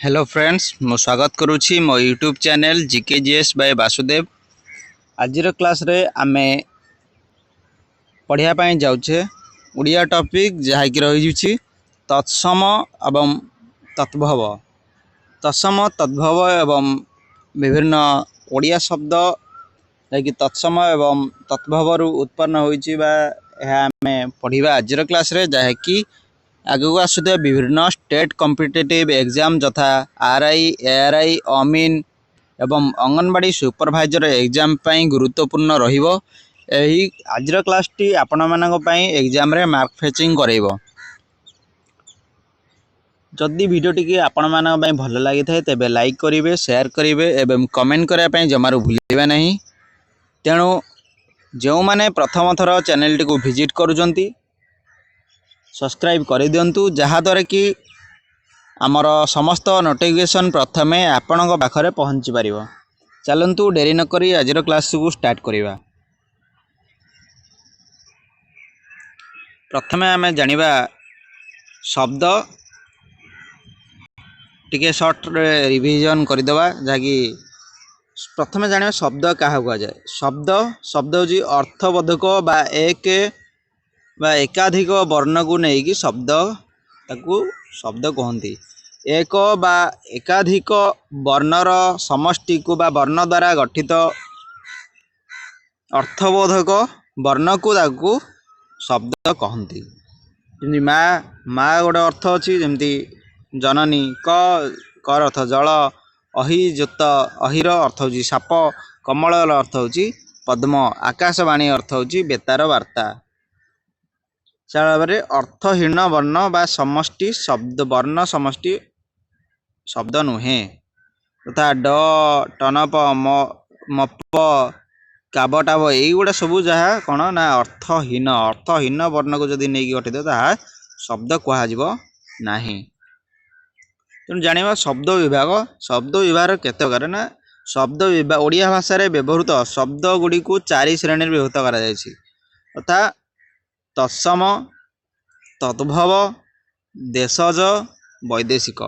Hello friends मु स्वागत करुच्ची मो YouTube channel GKGS bye Vasudev. आज क्लास रे आमे पढ़िया पाई जाउछे उड़िया टॉपिक जहाँकि रही तत्सम एवं तद्भव। तत्सम तद्भव एवं विभिन्न ओडिया शब्द जहाँकि तत्सम एवं तद्भव उत्पन्न होइछि बा आमे पढ़िबा आज क्लास रे जहाँकि आगू आसुଥିବା विभिन्न स्टेट कॉम्पिटिटिव एग्जाम जथा आरआई एआरआई अमीन एवं अंगनवाड़ी सुपरवाइजर एग्जाम पाई गुरुत्वपूर्ण रहिबो। एही आजर क्लास टी आपण मानक पाई एग्जाम रे मार्क फेचिंग करइबो। जदि वीडियो टी आपण मानक पाई भल लागि थाए तेबे लाइक करिवे, शेयर करिवे एवं कमेंट करिया पाई जमारू भूलिबा नहीं। तेणु जो माने प्रथम थर चैनल टी को विजिट करूजंती सब्सक्राइब कर दिंतु जहाँद्वारा कि आमर समस्त नोटिफिकेशन प्रथमे आपण पाखरे पहुँची पार। चलतु डेरी नक आज क्लास को स्टार्ट करवा। प्रथमे आम जानिबा शब्द टिके शॉर्ट रिविजन करदेवा जहाँकि प्रथमे जानिबा शब्द क्या कह जाए। शब्द शब्द हूँ अर्थबोधक बा एक बा एकाधिक वर्ण को लेकिन शब्द ताकू शब्द कहती। एक बा एकाधिक वर्णर समष्टि को बा वर्ण द्वारा गठित अर्थबोधक वर्ण को ताकू शब्द कहती। जमी माँ माँ गोटे अर्थ अच्छी जमती जननी कर अर्थ जल अहि जोत अहिर अर्थ हूँ साप कमल अर्थ हूँ पद्म आकाशवाणी अर्थ हूँ बेतार वार्ता। भाव अर्थहीन वर्ण बा समष्टि शब्द वर्ण समष्टि शब्द नुहे तथा ड टनप मप काबटाब युवा सब जहाँ कौन ना अर्थहीन वर्ण को जदि नहीं गठित ताहा शब्द कहुना। तेणु जाना शब्द विभाग केते प्रकार ना शब्द विभाग ओडिया भाषा रे व्यवहृत शब्द गुड़ी को 4 श्रेणी विभक्त करा तत्सम तद्भव देशज वैदेशिक।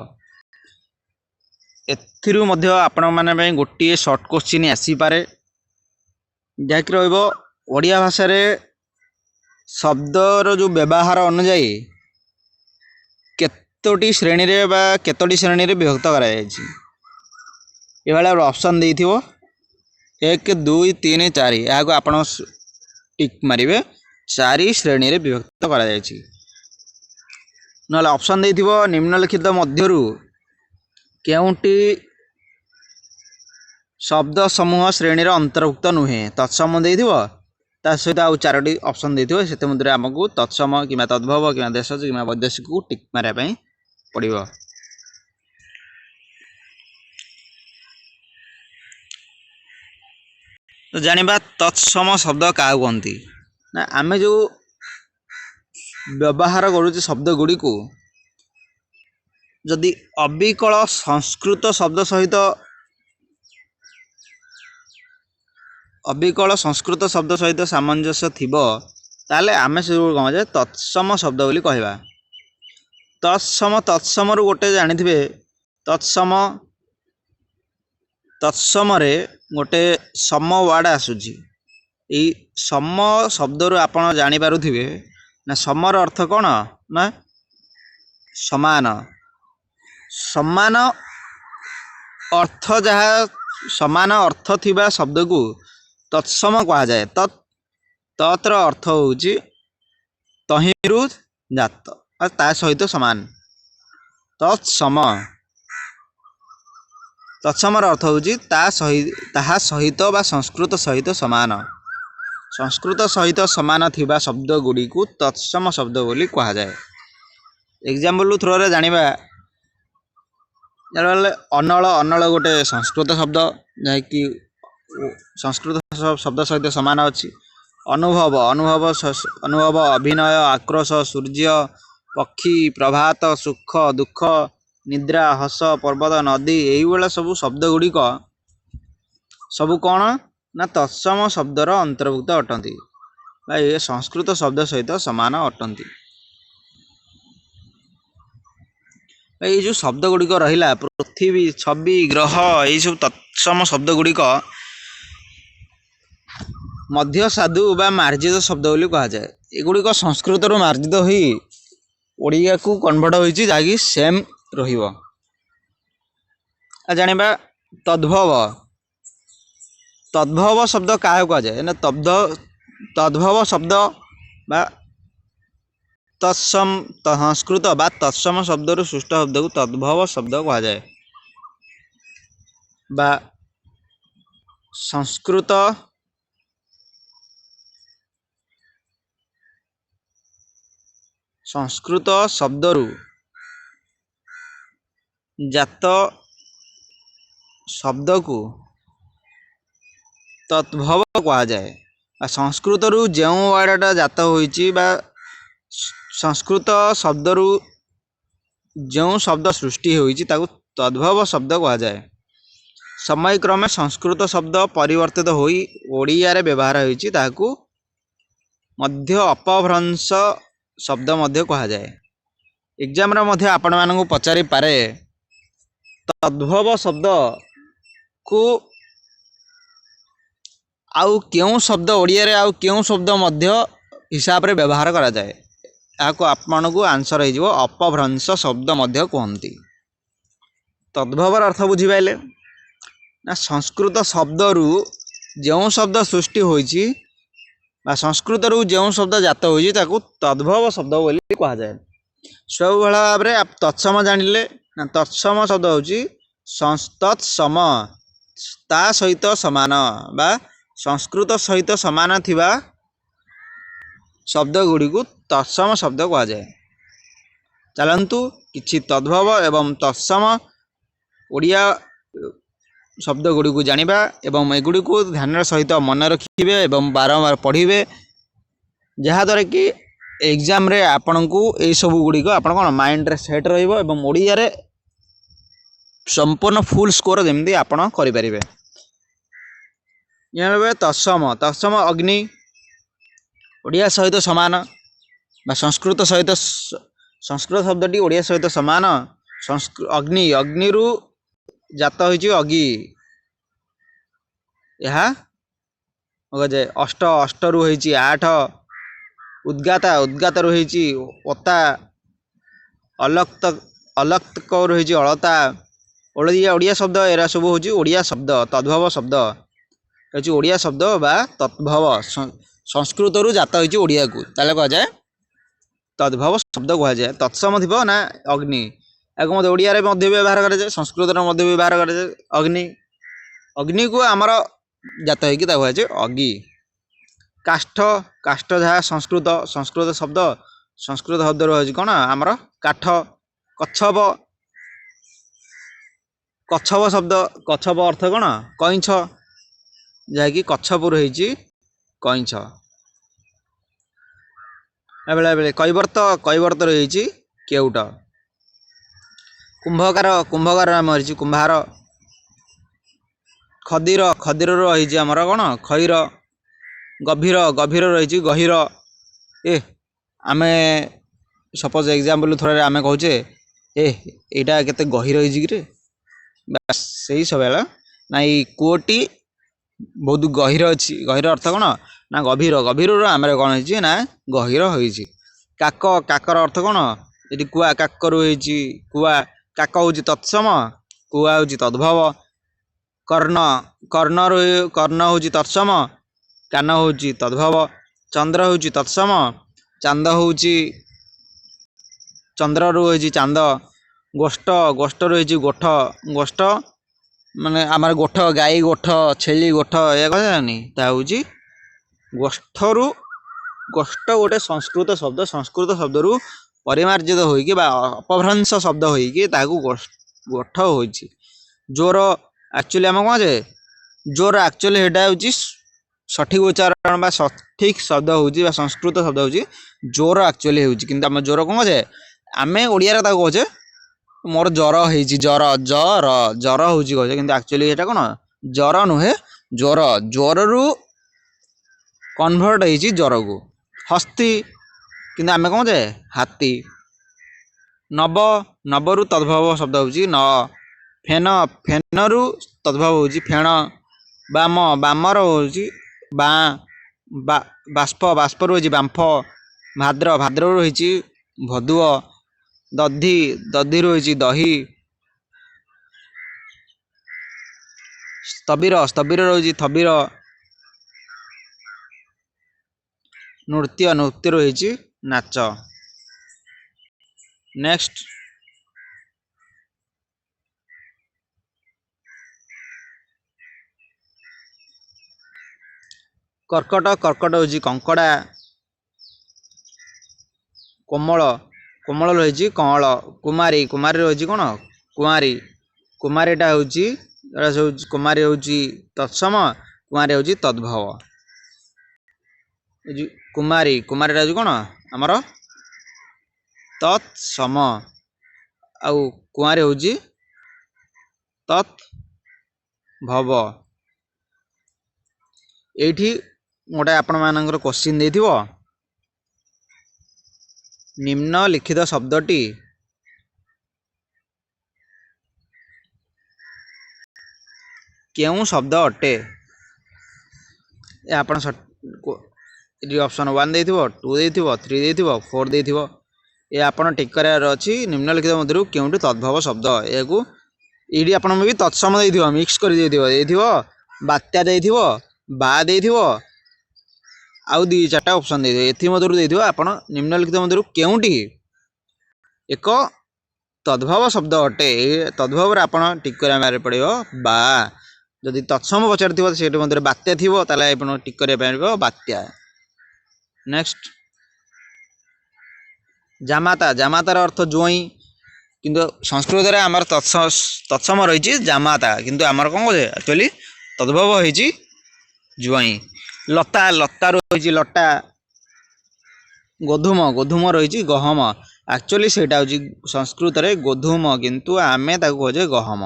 एथिरु मध्य आपण माने गोटे शॉर्ट क्वेश्चन आसी पारे जहाँकि रहिबो ओडिया भाषा रे शब्दर जो व्यवहार अनुଯାयी केतोटी श्रेणी रे बा केतोटी श्रेणी रे विभक्त करा जायछि। ए वाला ऑप्शन देइथिबो 1 2 3 4 या को आपण टिक मारिबे 4 श्रेणी रे विभक्त करा जायछि। नले ऑप्शन देइथिबो निम्नलिखित मध्यरु केउंटी शब्द समूह श्रेणी रे अंतर्भुक्त नुहे। तत्सम देइथिबो ता सहित आउ 4टी ऑप्शन देइथिबो सेते मध्य हमकु तत्सम किमा तद्भव किमा देशज किमा वैदेशिक को टिक मारिया पई पड़िबो। तो जानिबा तत्सम शब्द का कहंती ना आमे जो व्यवहार करूचे शब्द गुड़ी को जदि अविकल संस्कृत शब्द सहित सामंजस्य थिबो ताले आमे से कहे तत्सम शब्द बोली कहवा। तत्सम रु गोटे जानिथिबे तत्सम रे गोटे सम वर्ड आसुची। ई सम शब्द रु आपण जानि पारुथिबे ना समर अर्थ कौन ना समान समान अर्थ जहाँ समान अर्थ थिबा शब्द को तत्सम कहा जाए। तत्र अर्थ होउची तहिरु जात और ता सहित समान। तत्समर अर्थ होउची ताहा सहित बा संस्कृत सहित समान। संस्कृत सहित समान थिबा शब्द गुड़ी को तत्सम शब्द बोली कहा जाए। एग्जाम्पल थ्रो रे जानिबा अनल अनल गोटे संस्कृत शब्द जहाँकि संस्कृत शब्द सहित समान अच्छी। अनुभव अनुभव अभिनय आक्रोश सूर्य पक्षी प्रभात सुख दुख निद्रा हस पर्वत नदी यही सब शब्द गुड़िक सब कौन ना तत्सम शब्दर अंतर्भुक्त अटंती ये संस्कृत शब्द सहित समान अटंती। ये जो शब्द गुड़िक रहा पृथ्वी छवि ग्रह ये सब तत्सम शब्द गुड़िक मध्य साधु बा मार्जित शब्द बोली कह जाए। एगुड़िक संस्कृत मार्जित हो ओडिया को कन्वर्ट होइछि जहाँकि सेम रहिबो। जानिबा तद्भव। तद्भव शब्द क्या कह जाए ना तद्भव शब्द बा तत्सम संस्कृत बा तत्सम शब्द रु सृष्ट शब्द को तद्भव शब्द कह जाए। बा संस्कृत संस्कृत शब्द रु जात शब्द को तद्भव कह जाए। संस्कृत रु जो वर्डटा जात होइछि बा संस्कृत शब्द रु जो शब्द सृष्टि होइछि ताकू तद्भव शब्द कह जाए। समय क्रमे संस्कृत शब्द परिवर्तित होई ओडिया रे व्यवहार होइछि ताकू मध्य अपभ्रंश शब्द मध्य कह जाए। एग्जाम रे मध्य आपण मानकु पचारि पारे तद्भव शब्द को आउ क्यों शब्द ओडिया रे आउ क्यों शब्द मध्य हिसाब रे व्यवहार करा जाए याको आपण को आंसर हो जिवो अपभ्रंश शब्द मध्य कहंती। तद्भवर अर्थ बुझी पाइले ना संस्कृत शब्द रु जो शब्द सृष्टि होइछि बा संस्कृत रु जो शब्द जात होइछि ताकू तद्भव शब्द बोली कहा जाए। सब भाव में आप तत्सम जानिले ना तत्सम शब्द होछि तत्सम ता सहित समान बा संस्कृत सहित समान थिबा शब्द गुड़ी को तत्सम शब्द कहा जाए। चलंतु किछि तद्भव एवं तत्सम ओडिया शब्द गुड़ी को जानिबा एवं एगुड़ी को ध्यान सहित मन रखिबे एवं बारंबार पढ़िबे जहाँद्वारा कि एग्जाम रे आपण को ये सब गुड़ी को आपण कौन माइंड रे सेट रहिबो एवं ओडिया रे संपूर्ण फुल स्कोर जेमती आपण करि परिबे। यहाँ तत्सम तत्सम अग्नि ओडिया सहित समान बा संस्कृत सहित संस्कृत शब्दटी ओडिया सहित समान अग्नि अग्निरु जात होइछि अगि यह जाए। अष्ट अष्ट रु होइछि आठ उद्गाता उद्गात रु होइछि ओता अलक्त अलक्त को रु होइछि अलता ओडिया ओडिया शब्द एरा सब होइछि ओडिया शब्द तद्भव शब्द होइछि ओडिया शब्द बा तद्भव संस्कृत रु जात होइछि ओडिया को ताले कह जाए तद्भव शब्द कह जाए। तत्सम थिबो ना अग्नि याको मध्य ओडिया रे मध्य व्यवहार करा जाए संस्कृत रे मध्य व्यवहार करा जाए। अग्नि अग्नि को आमर जात होइकि ता कह जाए अगि। काष्ठ काष्ठ जहाँ संस्कृत संस्कृत शब्द संस्कृत शब्द रही कौन आमर काठ। कच्छप कच्छप शब्द कच्छप अर्थ कौन कईछ जहाँकि कच्छप रही कईछ। बेले कैवर्त कैवर्त रही केउट। कुंभकार कुंभकार नाम रही कुंभार। खदीर खदीर रही आमर कौन खैर। गभीर गभीर रही गहीर। आमे सपोज एग्जाम्पल थोड़े आमे कहचे एटा केते गहीर होइछि रे बस सही सब ना कूटी बहुत गहीर अच्छी। गहीर अर्थ कौन ना गभीर गभीर आम कौन हो ना गहीर होइछि। काक काकर अर्थ कौन ये कुआ काकर होइछि कुआ काक हूँ तत्सम कुआ हूँ तद्भव। कर्ण कर्ण कर्ण हूँ तत्सम कान हूँ तद्भव। चंद्र हूँ तत्सम चांद हूँ चंद्र रु होइछि चांद। गोष्ठ गोष्ठ रही गोठ गोष्ठ माने आमर गोठ गाई गोठ छेली गोठ या कहनी ता हूँ गोष्ठरु गोष्ठ गोटे संस्कृत शब्द संस्कृत शब्द रु परिमार्जित होइकि बा अपभ्रंश शब्द होइकि ताकू गोठ होइछि। जोर एक्चुअली आम कौन जे जोर एक्चुअली हेटा हूँ सठिक उच्चारण बा सठिक शब्द होउछि बा संस्कृत शब्द होउछि जोर एक्चुअली होउछि किंतु हम जोर कौन जे आमे ओडिया रे ताको कहचे मोर जर होइछि जर जर जर होउछि कहचे किंतु एक्चुअली एटा कोन जर नुहे जोर जोर रु कन्वर्ट होइछि जर को। हस्ती किंतु आमे कौन जे हाथी। नव नबरु तद्भव शब्द होउची न। फेन फेनरु तद्भव होउची फेण। बाम बामर होउची बा बाष्प बाष्परु होउची बांफ। भाद्र भाद्ररु होइची भदुଅ। दधि दधिरु होइची दही। स्थबिर स्थबिर होइची थबिर। नृत्य नृत्य होइची नाच। नेक्स्ट कर्कट कर्कट होइची कंकड़ा। कोमल कोमल रही कमल। कुमारी कुमारी रही कौन कुमारी। कुमारीटा हूँ कुमारी हूँ तत्सम। कुमारी हूँ तद्भव। कुमारी कुमारीटा हूँ कौन आमर तत्सम। आउ कुमारी हूँ तत्भव। एठी गोटे आपण मानकर क्वेश्चन देथिबो निम्नलिखित शब्दटी केउं शब्द अटे। आपण ऑप्शन 1 देथिबो 2 देथिबो 3 देथिबो 4 देथिबो। ये आपण टिक करार अछि निम्नलिखित मध्यरु केउंटी तद्भव शब्द। एगु एडी आपण भी तत्सम देथिबो मिक्स कर देथिबो देथिबो बात्या देथिबो बा देथिबो आउ 2-4टा ऑप्शन देथिबो। एथि मध्यरु देथिबो आपण निम्नलिखित मध्यरु केउंटी एक तद्भव शब्द अटे। तद्भव आपण टिक करा मारे पड़िबो बा। जदि तत्सम पचार थी से मध्य बात्या थी आप टिक कर बात्या। नेक्स्ट जामाता जामातार अर्थ जोई किंतु संस्कृत आमर तत्सम रही जामाता किंतु आमर कौन कहे एक्चुअली तद्भव होती जुआई। लता लता रही लटा। गोधूम गोधूम रही गहम एक्चुअली से संस्कृत रे गोधूम किंतु आमे ताको कहे गहम।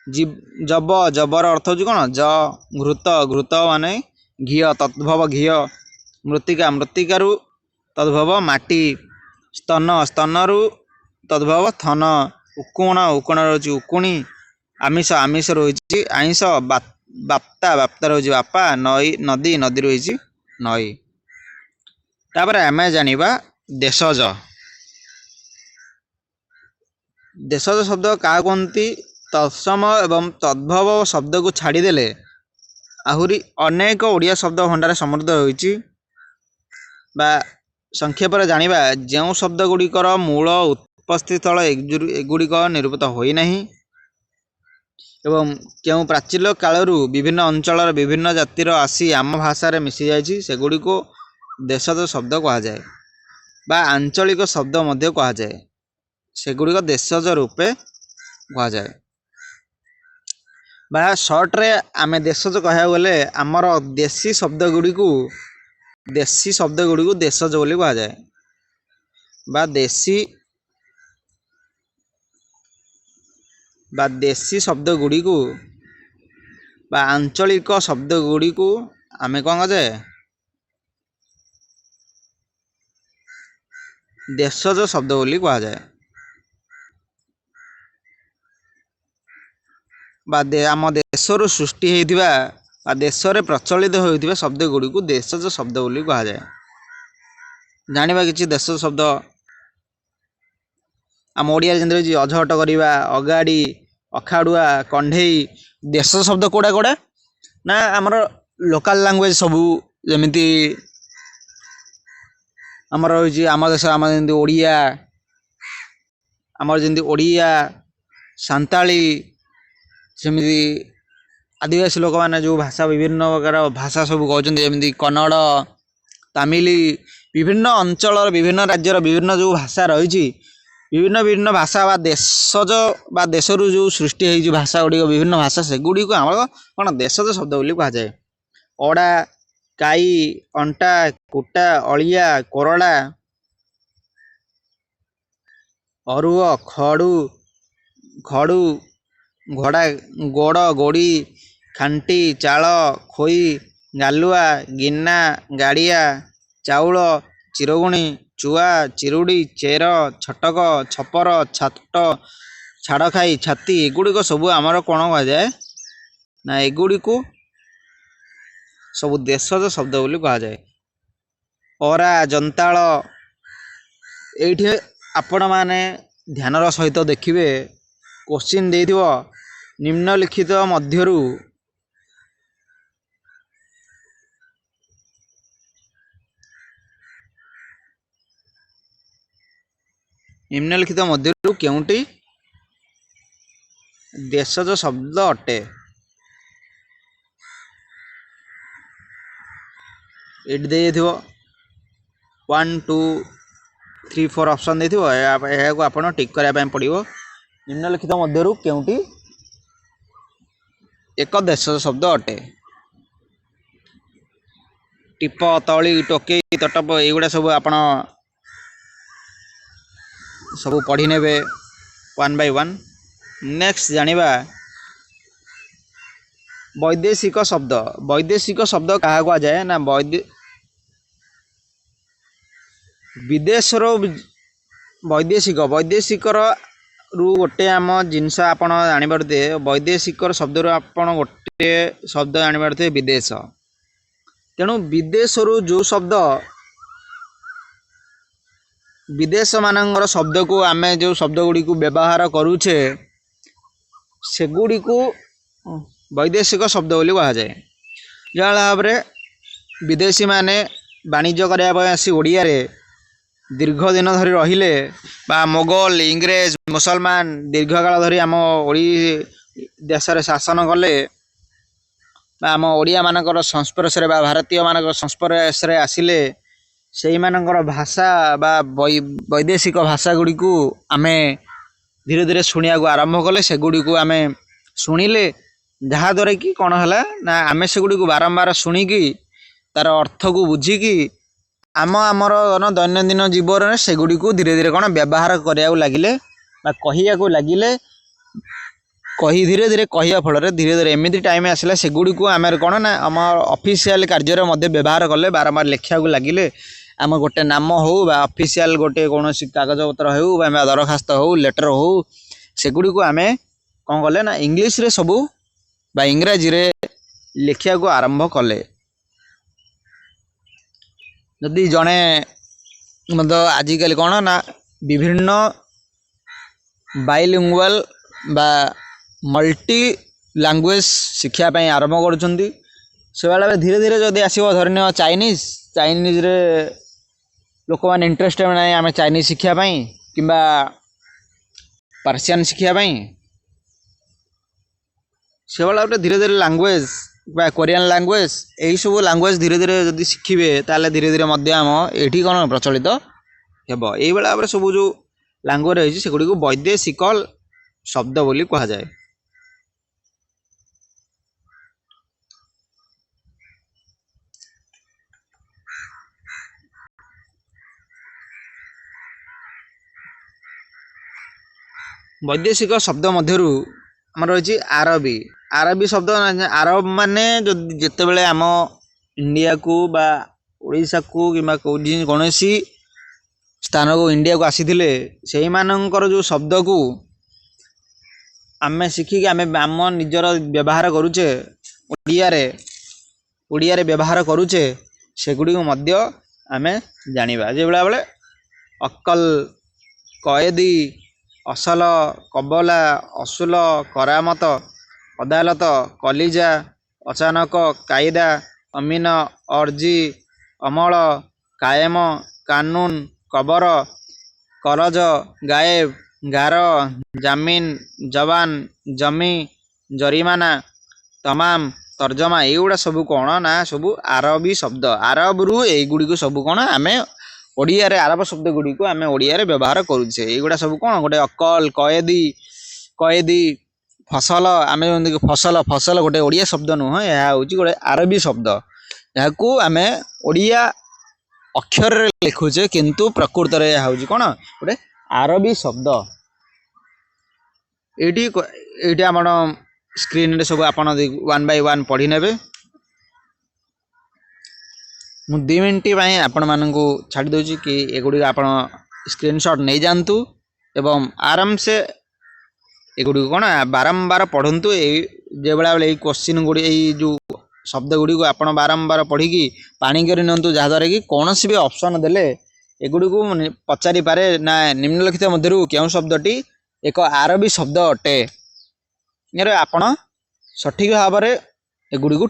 जब जबर अर्थ हूँ कौन ज घृत घृत माने घी तद्भव घी। मृत्तिका मृत्तिकारु तद्भव माटी। स्तन स्तनरु तद्भव थन। उकुण उकुण रही उकुणी। आमिष आमिष रही आइंस। बाप्ता बाप्ता रही बापा। नई नदी नदी रही नई। तापर आमे जानिबा देशज। देशज शब्द क्या कहती तत्सम एवं तद्भव शब्द को छाड़देले आहुरी अनेक ओडिया शब्द भंडार समृद्ध होइछि। बा संक्षेप जानिबा जो शब्द गुड़िकर मूल उत्पत्ति स्थल एगुड़िक निरूपित होई नहीं एवं क्यों प्राचीन कालरू विभिन्न अंचल विभिन्न जातिर आसी आम भाषा रे मिसी जाइछि सेगुड़ी को देशज शब्द कहा जाए बा आंचलिक शब्द मध्य कहा जाए। सेगुड़ी को देशज रूपे कहा जाए बा सर्ट रे आमे देशज कहया गले आमर देशी शब्द गुड़ी को देशज बोली कहा जाए बा देशी शब्द गुड़ी को बा आंचलिक शब्द गुड़ी को आमे कौन कहा जाए देशज शब्द बोली कहा जाए बा आम देशरू सृष्टि होइथिबा देश रे प्रचलित होइथिबा शब्द गुड़ी को देशज शब्द बोली कहा जाए। जानिबा किछि देशज शब्द आम ओडिया जेंद्र जी अझट करिबा अगाड़ी अखाड़ुआ कंढेई देश शब्द कोड़ा कोड़ा ना आमर लोकल लैंग्वेज सबू जेमिति आमर रही आम देश आम जेमती ओडिया आमर जेमती ओडिया सांताली सेमिति आदिवासी लोक मैंने जो भाषा विभिन्न प्रकार भाषा सब कहते जमी कन्नड़ तमिल विभिन्न अंचल विभिन्न राज्यर विभिन्न जो भाषा रही विभिन्न विभिन्न भाषा बा देशज बा देशरू जो सृष्टि है भाषा गुड़िक विभिन्न भाषा सेगुड़ी को आम कौन देशज शब्द बोली कहा जाए। अड़ा काई अंटा कुटा अलिया कोरड़ा अरुआ खड़ू खड़ू घोड़ा गोड़ गोड़ी खांटी चाल खोई गालुआ गिना गाड़िया चाउल चिरगुणी ଚୁଆ, ଚିରୁଡ଼ି, ଚେର, ଛଟକ, ଛପର, ଛାଟ, ଛାଡ଼ଖାଇ, ଛାତି ଏଗୁଡ଼ିକ ସବୁ ଆମର କ'ଣ କୁହାଯାଏ ନା ଏଗୁଡ଼ିକୁ ସବୁ ଦେଶଜ ଶବ୍ଦ ବୋଲି କୁହାଯାଏ। ଅରା, ଜନ୍ତାଳ ଏଇଠି ଆପଣମାନେ ଧ୍ୟାନର ସହିତ ଦେଖିବେ କୋଶ୍ଚିନ୍ ଦେଇଥିବ ନିମ୍ନଲିଖିତ ମଧ୍ୟରୁ କେଉଁଟି ଦେଶଜ ଶବ୍ଦ ଅଟେ। ଏଠି ଦେଇଥିବ 1 2 3 4 ଅପସନ୍ ଦେଇଥିବ, ଏହାକୁ ଆପଣ ଟିକ୍ କରିବା ପାଇଁ ପଡ଼ିବ। ନିମ୍ନଲିଖିତ ମଧ୍ୟରୁ କେଉଁଟି ଏକ ଦେଶଜ ଶବ୍ଦ ଅଟେ। ଟିପ, ତଳି, ଟୋକେଇ, ତଟପ ଏଇଗୁଡ଼ା ସବୁ ଆପଣ ସବୁ ପଢ଼ି ନେବେ 1 by 1। ନେକ୍ସଟ ଜାଣିବା ବୈଦେଶିକ ଶବ୍ଦ। ବୈଦେଶିକ ଶବ୍ଦ କାହାକୁ କୁହାଯାଏ ନା ବିଦେଶର ବୈଦେଶିକର ରୁ ଗୋଟେ ଆମ ଜିନିଷ ଆପଣ ଜାଣିପାରୁଥିବେ। ବୈଦେଶିକର ଶବ୍ଦରୁ ଆପଣ ଗୋଟେ ଶବ୍ଦ ଜାଣିପାରୁଥିବେ ବିଦେଶ। ତେଣୁ ବିଦେଶରୁ ଯେଉଁ ଶବ୍ଦ ବିଦେଶ ମାନଙ୍କର ଶବ୍ଦକୁ ଆମେ ଯେଉଁ ଶବ୍ଦ ଗୁଡ଼ିକୁ ବ୍ୟବହାର କରୁଛେ ସେଗୁଡ଼ିକୁ ବୈଦେଶିକ ଶବ୍ଦ ବୋଲି କୁହାଯାଏ। ଯାହା ଭାବରେ ବିଦେଶୀମାନେ ବାଣିଜ୍ୟ କରିବା ପାଇଁ ଆସି ଓଡ଼ିଆରେ ଦୀର୍ଘ ଦିନ ଧରି ରହିଲେ ବା ମୋଗଲ, ଇଂରେଜ, ମୁସଲମାନ ଦୀର୍ଘକାଳ ଧରି ଆମ ଦେଶରେ ଶାସନ କଲେ ବା ଆମ ଓଡ଼ିଆମାନଙ୍କର ସଂସ୍ପର୍ଶରେ ବା ଭାରତୀୟମାନଙ୍କର ସଂସ୍ପର୍ଶରେ ଆସିଲେ ସେଇମାନଙ୍କର ଭାଷା ବା ବୈଦେଶିକ ଭାଷା ଗୁଡ଼ିକୁ ଆମେ ଧୀରେ ଧୀରେ ଶୁଣିବାକୁ ଆରମ୍ଭ କଲେ। ସେଗୁଡ଼ିକୁ ଆମେ ଶୁଣିଲେ ଯାହାଦ୍ୱାରା କି କ'ଣ ହେଲା ନା ଆମେ ସେଗୁଡ଼ିକୁ ବାରମ୍ବାର ଶୁଣିକି ତା'ର ଅର୍ଥକୁ ବୁଝିକି ଆମର ଦୈନନ୍ଦିନ ଜୀବନରେ ସେଗୁଡ଼ିକୁ ଧୀରେ ଧୀରେ କ'ଣ ବ୍ୟବହାର କରିବାକୁ ଲାଗିଲେ ବା କହିବାକୁ ଲାଗିଲେ। ଧୀରେ ଧୀରେ କହିବା ଫଳରେ ଧୀରେ ଧୀରେ ଏମିତି ଟାଇମ୍ ଆସିଲା ସେଗୁଡ଼ିକୁ ଆମେ କ'ଣ ନା ଆମ ଅଫିସିଆଲ କାର୍ଯ୍ୟରେ ମଧ୍ୟ ବ୍ୟବହାର କଲେ। ବାରମ୍ବାର ଲେଖିବାକୁ ଲାଗିଲେ। ଆମ ଗୋଟେ ନାମ ହେଉ ବା ଅଫିସିଆଲ ଗୋଟେ କୌଣସି କାଗଜପତ୍ର ହେଉ ବା ଦରଖାସ୍ତ ହେଉ, ଲେଟର ହେଉ, ସେଗୁଡ଼ିକୁ ଆମେ କ'ଣ କଲେ ନା ଇଂଲିଶରେ ସବୁ ବା ଇଂରାଜୀରେ ଲେଖିବାକୁ ଆରମ୍ଭ କଲେ। ଯଦି ଜଣେ ମଧ୍ୟ ଆଜିକାଲି କ'ଣ ନା ବିଭିନ୍ନ ବାଇଲିଙ୍ଗୁଆଲ ବା ମଲ୍ଟି ଲାଙ୍ଗୁଏଜ ଶିଖିବା ପାଇଁ ଆରମ୍ଭ କରୁଛନ୍ତି। ସେବେଳେ ଧୀରେ ଧୀରେ ଯଦି ଆସିବ ଧରିନିଅ ଚାଇନିଜରେ ଲୋକମାନେ ଇଣ୍ଟରେଷ୍ଟେଡ୍ ନାହିଁ ଆମେ ଚାଇନିଜ ଶିଖିବା ପାଇଁ କିମ୍ବା ପାର୍ସିଆନ୍ ଶିଖିବା ପାଇଁ। ସେବେଳେ ଧୀରେ ଧୀରେ ଲାଙ୍ଗୁଏଜ ବା କୋରିଆନ୍ ଲାଙ୍ଗୁଏଜ ଏହିସବୁ ଲାଙ୍ଗୁଏଜ ଧୀରେ ଧୀରେ ଯଦି ଶିଖିବେ ତାହେଲେ ଧୀରେ ଧୀରେ ମଧ୍ୟ ଆମ ଏଇଠି କ'ଣ ପ୍ରଚଳିତ ହେବ। ଏଇଭଳି ଭାବରେ ସବୁ ଯେଉଁ ଲାଙ୍ଗୁଏଜ ରହିଛି ସେଗୁଡ଼ିକୁ ବୈଦେଶିକ ଶବ୍ଦ ବୋଲି କୁହାଯାଏ। ବୈଦେଶିକ ଶବ୍ଦ ମଧ୍ୟରୁ ଆମର ରହିଛି ଆରବୀ। ଆରବୀ ଶବ୍ଦ ଆରବ ମାନେ ଯେତେବେଳେ ଆମ ଇଣ୍ଡିଆକୁ ବା ଓଡ଼ିଶାକୁ କିମ୍ବା କୌଣସି ସ୍ଥାନକୁ ଇଣ୍ଡିଆକୁ ଆସିଥିଲେ ସେଇମାନଙ୍କର ଯେଉଁ ଶବ୍ଦକୁ ଆମେ ଶିଖିକି ଆମେ ଆମ ନିଜର ବ୍ୟବହାର କରୁଛେ ଓଡ଼ିଆରେ ବ୍ୟବହାର କରୁଛେ ସେଗୁଡ଼ିକୁ ମଧ୍ୟ ଆମେ ଜାଣିବା। ଯେଭଳିଆ ବେଳେ ଅକଲ, କଏଦୀ, ଅସଲ, କବଲା, ଅସୁଲ, କରାମତ, ଅଦାଲତ, କଲିଜା, ଅଚାନକ, କାଇଦା, ଅମିନ, ଅର୍ଜି, ଅମଳ, କାଏମ, କାନୁନ, କବର, କରଜ, ଗାଏବ, ଗାର, ଜାମିନ, ଜବାନ, ଜମି, ଜରିମାନା, ତମାମ, ତର୍ଜମା ଏଇଗୁଡ଼ା ସବୁ କ'ଣ ନା ସବୁ ଆରବୀ ଶବ୍ଦ। ଆରବରୁ ଏଇଗୁଡ଼ିକୁ ସବୁ କ'ଣ ଆମେ ଓଡ଼ିଆରେ ଆରବ ଶବ୍ଦ ଗୁଡ଼ିକୁ ଆମେ ଓଡ଼ିଆରେ ବ୍ୟବହାର କରୁଛେ। ଏଇଗୁଡ଼ା ସବୁ କ'ଣ ଗୋଟେ ଅକଲ, କଏଦୀ, ଫସଲ। ଆମେ ଯେମିତି ଫସଲ ଗୋଟେ ଓଡ଼ିଆ ଶବ୍ଦ ନୁହଁ, ଏହା ହେଉଛି ଗୋଟେ ଆରବୀ ଶବ୍ଦ। ଏହାକୁ ଆମେ ଓଡ଼ିଆ ଅକ୍ଷରରେ ଲେଖୁଛେ କିନ୍ତୁ ପ୍ରକୃତରେ ଏହା ହେଉଛି କ'ଣ ଗୋଟେ ଆରବୀ ଶବ୍ଦ। ଏଇଠି ଆମର ସ୍କ୍ରିନରେ ସବୁ ଆପଣ 1 by 1 ପଢ଼ି ନେବେ। ମୁଁ 2 ମିନିଟ୍ ପାଇଁ ଆପଣମାନଙ୍କୁ ଛାଡ଼ି ଦେଉଛି କି ଏଗୁଡ଼ିକ ଆପଣ ସ୍କ୍ରିନଶଟ୍ ନେଇଯାଆନ୍ତୁ ଏବଂ ଆରାମସେ ଏଗୁଡ଼ିକୁ କ'ଣ ବାରମ୍ବାର ପଢ଼ନ୍ତୁ। ଏଇ ଯେଭଳିଆ ବେଳେ ଏଇ କୋଶ୍ଚିନ୍ ଗୁଡ଼ିକ ଏଇ ଯେଉଁ ଶବ୍ଦ ଗୁଡ଼ିକୁ ଆପଣ ବାରମ୍ବାର ପଢ଼ିକି ପାଣି କରି ନିଅନ୍ତୁ, ଯାହାଦ୍ୱାରା କି କୌଣସି ବି ଅପସନ୍ ଦେଲେ ଏଗୁଡ଼ିକୁ ପଚାରିପାରେ ନା ନିମ୍ନଲିଖିତ ମଧ୍ୟରୁ କେଉଁ ଶବ୍ଦଟି ଏକ ଆରବୀ ଶବ୍ଦ ଅଟେ। ଆପଣ ସଠିକ୍ ଭାବରେ ଏଗୁଡ଼ିକୁ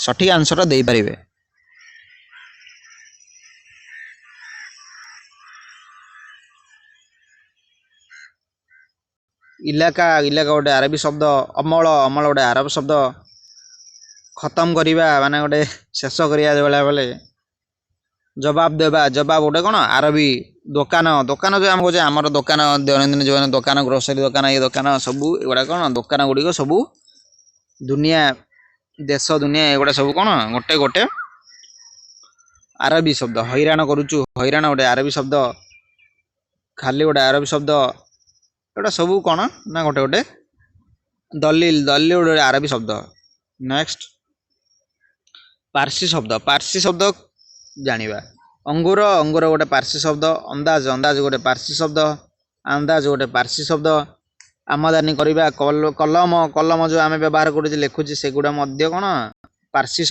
ସଠିକ୍ ଆନ୍ସର ଦେଇପାରିବେ। ଇଲାକା ଗୋଟେ ଆରବୀ ଶବ୍ଦ, ଅମଳ ଗୋଟେ ଆରବ ଶବ୍ଦ, ଖତମ କରିବା ମାନେ ଗୋଟେ ଶେଷ କରିବା ଯେଭଳିଆ ବେଳେ, ଜବାବ ଦେବା ଗୋଟେ କ'ଣ ଆରବୀ, ଦୋକାନ ଯେଉଁ ଆମେ କହୁଛେ ଆମର ଦୋକାନ ଦୈନନ୍ଦିନ ଜୀବନ ଦୋକାନ, ଗ୍ରୋସରୀ ଦୋକାନ, ଏ ଦୋକାନ ସବୁ ଏଗୁଡ଼ା କ'ଣ ଦୋକାନ ଗୁଡ଼ିକ ସବୁ ଦୁନିଆ ଦେଶ ଦୁନିଆ ଏଗୁଡ଼ା ସବୁ କ'ଣ ଗୋଟେ ଆରବୀ ଶବ୍ଦ। ହଇରାଣ କରୁଛୁ, ହଇରାଣ ଗୋଟେ ଆରବୀ ଶବ୍ଦ, ଖାଲି ଗୋଟେ ଆରବୀ ଶବ୍ଦ, ଏଗୁଡ଼ା ସବୁ କ'ଣ ନା ଗୋଟେ ଦଲିଲ ଗୋଟେ ଆରବୀ ଶବ୍ଦ। ନେକ୍ସଟ ପାର୍ସୀ ଶବ୍ଦ ଜାଣିବା। ଅଙ୍ଗୁର ଗୋଟେ ପାର୍ସୀ ଶବ୍ଦ, ଅନ୍ଦାଜ ଗୋଟେ ପାର୍ସୀ ଶବ୍ଦ, ଆନ୍ଦାଜ ଗୋଟେ ପାର୍ସୀ ଶବ୍ଦ, ଆମଦାନୀ କରିବା, କଲମ ଯେଉଁ ଆମେ ବ୍ୟବହାର କରୁଛେ ଲେଖୁଛେ ସେଗୁଡ଼ା ମଧ୍ୟ କ'ଣ ପାର୍ସୀ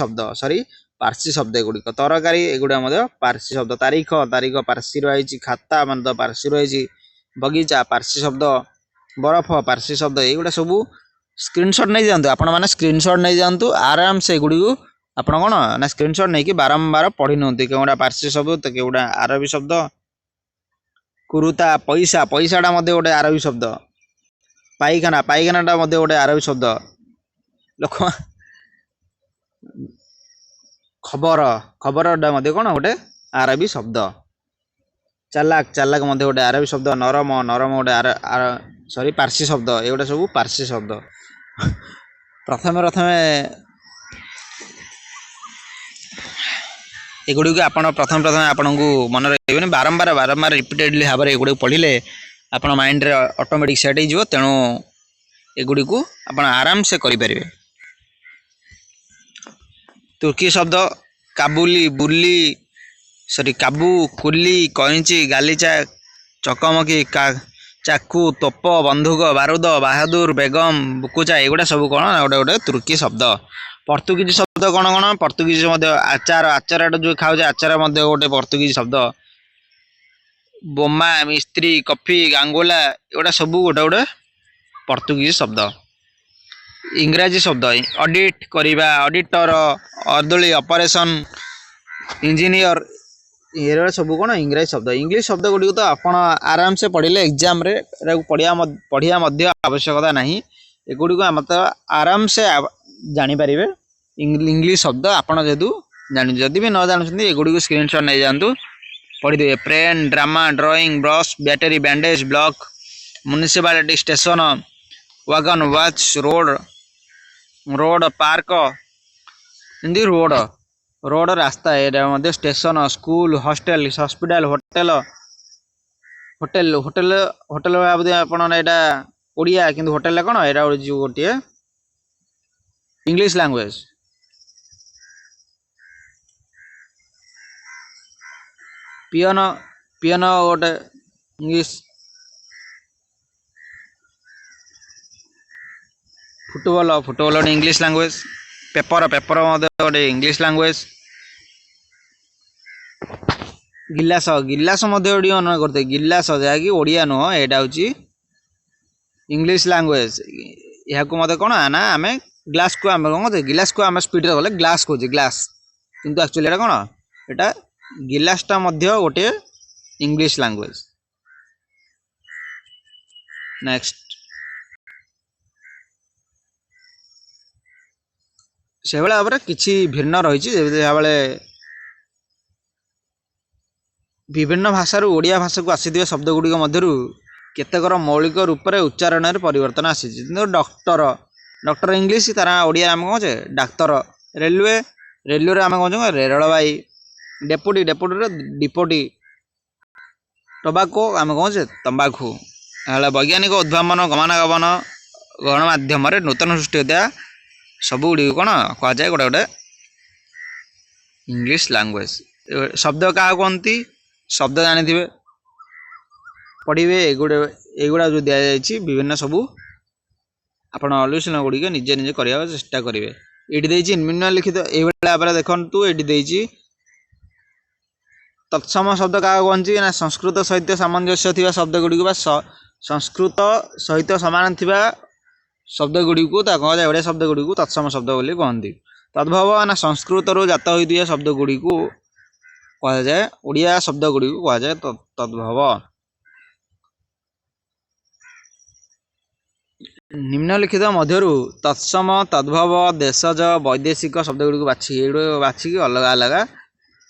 ଶବ୍ଦ ଏଗୁଡ଼ିକ। ତରକାରୀ ଏଗୁଡ଼ା ମଧ୍ୟ ପାର୍ସୀ ଶବ୍ଦ। ତାରିଖ ପାର୍ସୀରୁ ଆଇଛି, ଖାତା ମାନେ ତ ପାର୍ସୀରୁ ଆଇଛି, ବଗିଚା ପାର୍ସୀ ଶବ୍ଦ, ବରଫ ପାର୍ସୀ ଶବ୍ଦ। ଏଇଗୁଡ଼ା ସବୁ ସ୍କ୍ରିନଶଟ୍ ନେଇଯାଆନ୍ତୁ, ଆପଣମାନେ ସ୍କ୍ରିନଶଟ୍ ନେଇଯାଆନ୍ତୁ ଆରାମସେ। ଏଗୁଡ଼ିକୁ ଆପଣ କ'ଣ ନା ସ୍କ୍ରିନଶଟ୍ ନେଇକି ବାରମ୍ବାର ପଢ଼ି ନିଅନ୍ତି, କେଉଁଟା ପାର୍ସୀ ଶବ୍ଦ ତ କେଉଁଟା ଆରବୀ ଶବ୍ଦ। କୁରୁତା ପଇସାଟା ମଧ୍ୟ ଗୋଟେ ଆରବୀ ଶବ୍ଦ। ପାଇଖାନାଟା ମଧ୍ୟ ଗୋଟେ ଆରବୀ ଶବ୍ଦ। ଲୋକ ଖବରଟା ମଧ୍ୟ କ'ଣ ଗୋଟେ ଆରବୀ ଶବ୍ଦ। ଚାଲାକ ମଧ୍ୟ ଗୋଟେ ଆରବୀ ଶବ୍ଦ। ନରମ ଗୋଟେ ପାର୍ସୀ ଶବ୍ଦ। ଏଗୁଡ଼ା ସବୁ ପାର୍ସୀ ଶବ୍ଦ। ପ୍ରଥମେ ଏଗୁଡ଼ିକୁ ଆପଣ ପ୍ରଥମେ ଆପଣଙ୍କୁ ମନେ ରହିବନି, ବାରମ୍ବାର ରିପିଟେଡ଼ଲି ଭାବରେ ଏଗୁଡ଼ିକୁ ପଢ଼ିଲେ ଆପଣ ମାଇଣ୍ଡରେ ଅଟୋମେଟିକ୍ ସେଟ୍ ହେଇଯିବ। ତେଣୁ ଏଗୁଡ଼ିକୁ ଆପଣ ଆରାମସେ କରିପାରିବେ। ତୁର୍କୀ ଶବ୍ଦ କାବୁ, କୁଲି, କଇଁଚି, ଗାଲିଚା, ଚକମକି, ଚାକୁ, ତୋପ, ବନ୍ଧୁକ, ବାରୁଦ, ବାହାଦୁର, ବେଗମ, ବୁକୁଚା, ଏଗୁଡ଼ା ସବୁ କ'ଣ ଗୋଟେ ତୁର୍କୀ ଶବ୍ଦ। ପର୍ତ୍ତୁଗୀଜ ଶବ୍ଦ କ'ଣ ପର୍ତ୍ତୁଗୀଜ ମଧ୍ୟ ଆଚାରଟା ଯେଉଁ ଖାଉଛେ ଆଚାର ମଧ୍ୟ ଗୋଟେ ପର୍ତ୍ତୁଗୀଜ ଶବ୍ଦ। ବୋମା, ମିସ୍ତ୍ରୀ, କଫି, ଗାଙ୍ଗୁଲା, ଏଗୁଡ଼ା ସବୁ ଗୋଟେ ପର୍ତ୍ତୁଗୀଜ ଶବ୍ଦ। ଇଂରାଜୀ ଶବ୍ଦ ଅଡ଼ିଟ୍ କରିବା, ଅଡ଼ିଟର, ଅର୍ଦ୍ଦଳି, ଅପରେସନ୍, ଇଞ୍ଜିନିୟର, ଏଗୁଡ଼ା ସବୁ କ'ଣ ଇଂରାଜୀ ଶବ୍ଦ। ଇଂଲିଶ ଶବ୍ଦ ଗୁଡ଼ିକ ତ ଆପଣ ଆରାମସେ ପଢ଼ିଲେ ଏକ୍ଜାମ୍ରେ ଏଟାକୁ ପଢ଼ିବା ମଧ୍ୟ ଆବଶ୍ୟକତା ନାହିଁ। ଏଗୁଡ଼ିକୁ ଆମେ ତ ଆରାମସେ ଜାଣିପାରିବେ ଇଂଲିଶ ଶବ୍ଦ ଆପଣ ଯେହେତୁ ଯଦି ବି ନ ଜାଣୁଛନ୍ତି ଏଗୁଡ଼ିକୁ ସ୍କ୍ରିନଶଟ୍ ନେଇଯାଆନ୍ତୁ, ପଢ଼ିଦେବେ। Pen, drama, drawing, brush, battery, bandage, block, municipality, station, wagon, watch, road, park, ଏମିତି ରୋଡ଼ ରାସ୍ତା, ଏଇଟା ମଧ୍ୟ station, school, hostel, hospital, hotel ଭାବୁଥିବେ ଆପଣ ଏଇଟା ଓଡ଼ିଆ, କିନ୍ତୁ ହୋଟେଲରେ କ'ଣ ଏଇଟା ହେଉଛି ଗୋଟିଏ ଇଂଲିଶ ଲାଙ୍ଗୁଏଜ। ପିଅନ ଗୋଟେ ଇଂଲିଶ। ଫୁଟବଲ ଗୋଟେ ଇଂଲିଶ ଲାଙ୍ଗୁଏଜ। ପେପର ମଧ୍ୟ ଗୋଟେ ଇଂଲିଶ ଲାଙ୍ଗୁଏଜ। ଗିଲାସ ମଧ୍ୟ ଗୋଟେ ମନେ କରିଥାଏ, ଗିଲାସ ଯାହାକି ଓଡ଼ିଆ ନୁହଁ, ଏଇଟା ହେଉଛି ଇଂଲିଶ ଲାଙ୍ଗୁଏଜ। ଏହାକୁ ମଧ୍ୟ କ'ଣ ନା ଆମେ ଗ୍ଲାସକୁ ଆମେ କ'ଣ କହୁଛେ, ଗିଲାସକୁ ଆମେ ସ୍ପିଡ଼ରେ ଗଲେ ଗ୍ଲାସ କହୁଛେ, ଗ୍ଲାସ, କିନ୍ତୁ ଆକ୍ଚୁଆଲି ଏଇଟା କ'ଣ ଏଇଟା ଗିଲାସଟା ମଧ୍ୟ ଗୋଟିଏ ଇଂଲିଶ ଲାଙ୍ଗୁଏଜ। ନେକ୍ସଟ ସେଭଳିଆ ଭାବରେ କିଛି ଭିନ୍ନ ରହିଛି, ଯେମିତି ଭାବରେ ବିଭିନ୍ନ ଭାଷାରୁ ଓଡ଼ିଆ ଭାଷାକୁ ଆସିଥିବା ଶବ୍ଦ ଗୁଡ଼ିକ ମଧ୍ୟରୁ କେତେକର ମୌଳିକ ରୂପରେ ଉଚ୍ଚାରଣରେ ପରିବର୍ତ୍ତନ ଆସିଛି। ଯେମିତି ଡକ୍ଟର ଇଂଲିଶ, ତାର ଓଡ଼ିଆ ଆମେ କହୁଛେ ଡାକ୍ତର। ରେଲୱେରେ ଆମେ କହୁଛେ ରେଳବାଇ। ଡେପୁଟିରେ ଡିପୋଟି। ଟୋବାକୋ ଆମେ କହୁଛେ ତମ୍ବାଖୁ। ହେଲେ ବୈଜ୍ଞାନିକ ଉଦ୍ଭାବନ, ଗମନାଗମନ, ଗଣମାଧ୍ୟମରେ ନୂତନ ସୃଷ୍ଟି ହେଉଥିବା ସବୁଗୁଡ଼ିକୁ କ'ଣ କୁହାଯାଏ, ଗୋଟେ इंग्लिश लैंग्वेज शब्द क्या कहती शब्द जानी पढ़े एगुड़ा जो दि जाए विभिन्न सबू आपण आलोचना गुड़िक निजे निजे करने चेष्टा करेंगे ये निम्नलिखित ये देखु ये तत्सम शब्द क्या कहती ना संस्कृत सहित सामंजस्य थी शब्द गुड़िक संस्कृत सहित सामान थी शब्द गुड़ी को कहुए ओडिया शब्द गुड़ी को तत्सम शब्द बोली कहती तद्भव ना संस्कृत रू जात होता शब्द गुड़ी को कहुए ओडिया शब्द गुड़ी को कहुए तद्भव निम्नलिखित मध्यरु तत्सम तद्भव देशज वैदेशिक शब्द गुड़ी को बाछिकी अलग अलग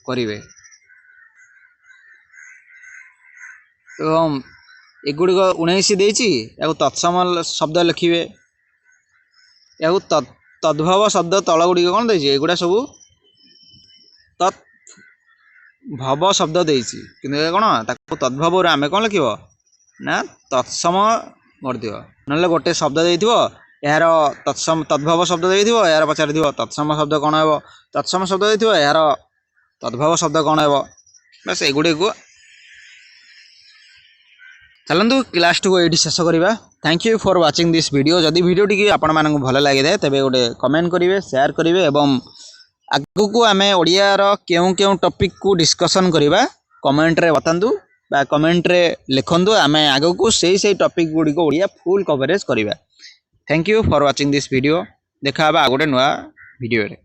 करेंगे एवं एगुड़िक 19 या तत्सम शब्द लिखे या तद्भव शब्द तल गुड़िक कौन देगी एगुड़ा सब तत्भव शब्द देती कि कौन तद्भव आम कौन लिख ना तत्सम कर ना गोटे शब्द देथिबो यार तत्सम तद्भव शब्द देथिबो यार पचारि दिबो तत्सम शब्द कौन है तत्सम शब्द देथिबो यार तद्भव शब्द कौन है बस एगुड़े को चलतु क्लास को ये शेष करवा thank you for watching this video जदि वीडियो टी आपण मानक भल लगे तेरे गोटे कमेंट करेंगे शेयर करेंगे एवं आगु को आम ओडियार केउं केउं टॉपिक को डिस्कशन करवा कमेंट रे बतांतु बा कमेंट रे लिखंतु आम आगु को सही टॉपिक गुड़ी को ओडिया फुल कवरेज करवा thank you for watching this video देखा गोटे नुआ वीडियो रे।